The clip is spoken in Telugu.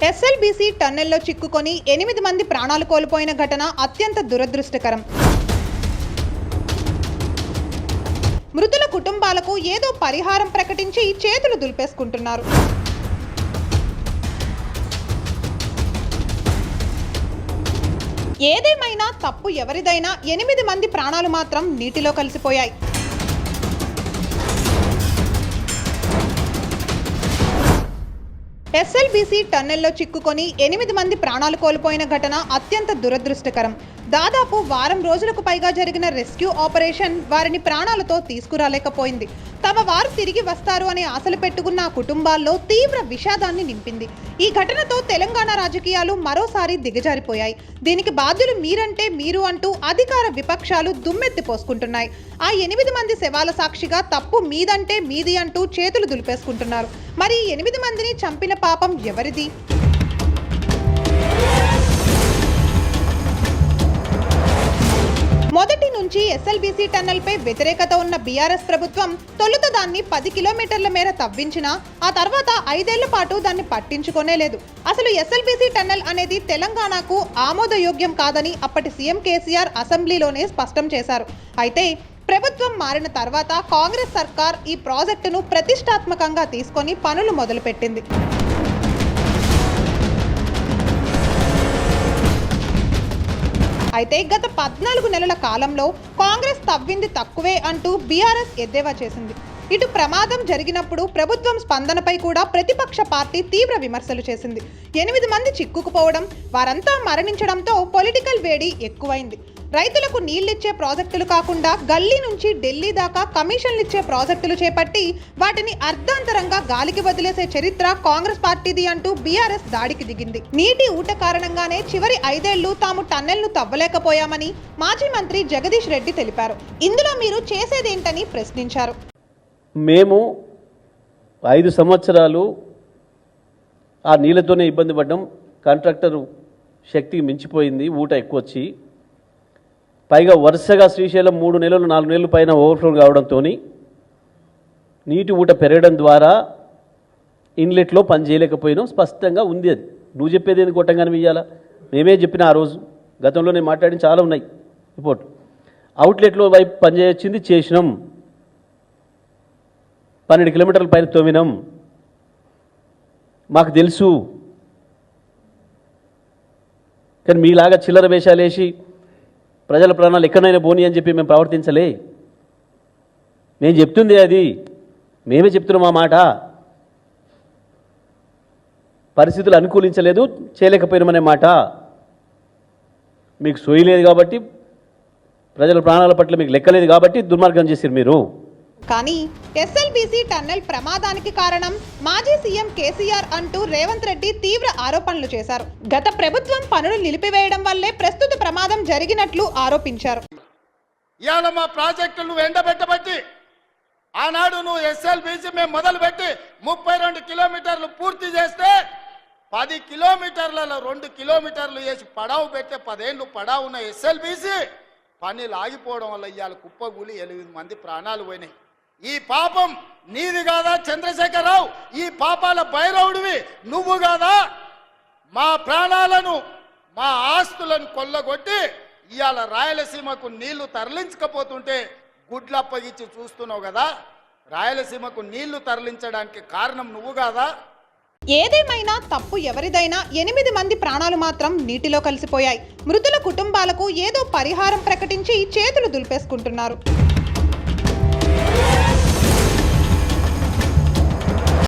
ఎస్ఎల్బీసీ టన్నెల్లో చిక్కుకొని 8 మంది ప్రాణాలు కోల్పోయిన ఘటన అత్యంత దురదృష్టకరం. మృతుల కుటుంబాలకు ఏదో పరిహారం ప్రకటించి చేతులు దులిపేసుకుంటున్నారు. ఏదేమైనా తప్పు ఎవరిదైనా 8 మంది ప్రాణాలు మాత్రం నీటిలో కలిసిపోయాయి. ఎస్ఎల్బీసీ టన్నెల్లో చిక్కుకొని 8 మంది ప్రాణాలు కోల్పోయిన ఘటన అత్యంత దురదృష్టకరం. దాదాపు వారం రోజులకు పైగా జరిగిన రెస్క్యూ ఆపరేషన్ వారిని ప్రాణాలతో తీసుకురాలేకపోయింది. తమ వారు తిరిగి వస్తారు అనే ఆశలు పెట్టుకున్న కుటుంబాల్లో తీవ్ర విషాదాన్ని నింపింది. ఈ ఘటనతో తెలంగాణ రాజకీయాలు మరోసారి దిగజారిపోయాయి. దీనికి బాధ్యులు మీరంటే మీరు అంటూ అధికార విపక్షాలు దుమ్మెత్తి పోసుకుంటున్నాయి. ఆ 8 మంది శవాల సాక్షిగా తప్పు మీదంటే మీది అంటూ చేతులు దులిపేసుకుంటున్నారు. మరి 8 మందిని చంపిన పాపం ఎవరిది? మొదటి నుంచి ఎస్ఎల్బీసీ టన్నెల్పై వ్యతిరేకత ఉన్న బీఆర్ఎస్ ప్రభుత్వం తొలుత దాన్ని 10 కిలోమీటర్ల మేర తవ్వించినా ఆ తర్వాత 5 ఏళ్ల పాటు దాన్ని పట్టించుకోనే లేదు. అసలు ఎస్ఎల్బీసీ టన్నెల్ అనేది తెలంగాణకు ఆమోదయోగ్యం కాదని అప్పటి సీఎం కేసీఆర్ అసెంబ్లీలోనే స్పష్టం చేశారు. అయితే ప్రభుత్వం మారిన తర్వాత కాంగ్రెస్ సర్కార్ ఈ ప్రాజెక్టును ప్రతిష్టాత్మకంగా తీసుకొని పనులు మొదలుపెట్టింది. అయితే గత 14 నెలల కాలంలో కాంగ్రెస్ తవ్వింది తక్కువే అంటూ బీఆర్ఎస్ ఎద్దేవా చేసింది. ఇటు ప్రమాదం జరిగినప్పుడు ప్రభుత్వం స్పందనపై కూడా ప్రతిపక్ష పార్టీ తీవ్ర విమర్శలు చేసింది. 8 మంది చిక్కుకుపోవడం, వారంతా మరణించడంతో పొలిటికల్ వేడి ఎక్కువైంది. రైతులకు నీళ్లిచ్చే ప్రాజెక్టులు కాకుండా గల్లీ నుంచి ఢిల్లీ దాకా కమిషన్లిచ్చే ప్రాజెక్టులు చేపట్టి వాటిని అర్ధాంతరంగా గాలికి వదిలేసే చరిత్ర కాంగ్రెస్ పార్టీది అంటూ బీఆర్ఎస్ దాడికి దిగింది. నీటి ఊట కారణంగానే చివరి 5 ఏళ్లు తాము టన్నెల్ను తవ్వలేకపోయామని మాజీ మంత్రి జగదీష్ రెడ్డి తెలిపారు. ఇందులో మీరు చేసేదేంటని ప్రశ్నించారు. మేము 5 సంవత్సరాలు ఆ నీళ్ళతోనే ఇబ్బంది పడ్డాం. కాంట్రాక్టరు శక్తికి మించిపోయింది, ఊట ఎక్కువ వచ్చి, పైగా వరుసగా శ్రీశైలం 3 నెలలు 4 నెలల పైన ఓవర్ఫ్లో కావడంతో నీటి ఊట పెరగడం ద్వారా ఇన్లెట్లో పని చేయలేకపోయినాం. స్పష్టంగా ఉంది. అది నువ్వు చెప్పేది ఎందుకు కొట్టంగానే ఇయ్యాలా? మేమే చెప్పిన ఆ రోజు, గతంలో నేను మాట్లాడిన చాలా ఉన్నాయి రిపోర్ట్. అవుట్లెట్లో వైపు పనిచేయొచ్చింది, చేసినాం. 12 కిలోమీటర్ల పైన తవ్వినాం. మాకు తెలుసు. కానీ మీలాగా చిల్లర వేషాలు వేసి ప్రజల ప్రాణాలు ఎక్కడైనా పోనీ అని చెప్పి మేము ప్రవర్తించలే. నేను చెప్తుంది అది, మేమే చెప్తున్నాం. ఆ మాట పరిస్థితులు అనుకూలించలేదు, చేయలేకపోయినామనే మాట. మీకు సోయలేదు కాబట్టి, ప్రజల ప్రాణాల పట్ల మీకు లెక్కలేదు కాబట్టి దుర్మార్గం చేశారు మీరు. కానీ ఎస్ఎల్బీసీ టన్నెల్ ప్రమాదానికి కారణం మాజీ సీఎం కేసీఆర్ అంటూ రేవంత్ రెడ్డి తీవ్ర ఆరోపణలు చేశారు. గత ప్రభుత్వం పనులు నిలిపివేయడం వల్లే ప్రస్తుత ప్రమాదం జరిగినట్లు ఆరోపించారు. ఇవాళ మా ప్రాజెక్టులు ఎండబెట్టబట్టి ఆనాడు నువ్వు ఎస్ఎల్బీసీ మేము మొదలుపెట్టి 32 కిలోమీటర్లు పూర్తి చేస్తే 10 కిలోమీటర్లలో 2 కిలోమీటర్లు వేసి పడావు పెట్టే 10 ఏళ్ళు పడావు ఉన్న ఎస్ఎల్బీసీ పనులు ఆగిపోవడం వల్ల ఇవాళ కుప్పగూలి 8 మంది ప్రాణాలు పోయినాయి. ఈ పాపం నీది కాదా చంద్రశేఖరరావు? ఈ పాపాల భైరవుడివి నువ్వు కాదా? మా ప్రాణాలను, మా ఆస్తులను కొల్లగొట్టి ఇవాళ రాయలసీమకు నీళ్లు తరలించకపోతుంటే గుడ్లప్పగిచ్చి చూస్తున్నావు కదా. రాయలసీమకు నీళ్లు తరలించడానికి కారణం నువ్వు కాదా? ఏదేమైనా తప్పు ఎవరిదైనా 8 మంది ప్రాణాలు మాత్రం నీటిలో కలిసిపోయాయి. మృతుల కుటుంబాలకు ఏదో పరిహారం ప్రకటించి చేతులు దులిపేసుకుంటున్నారు.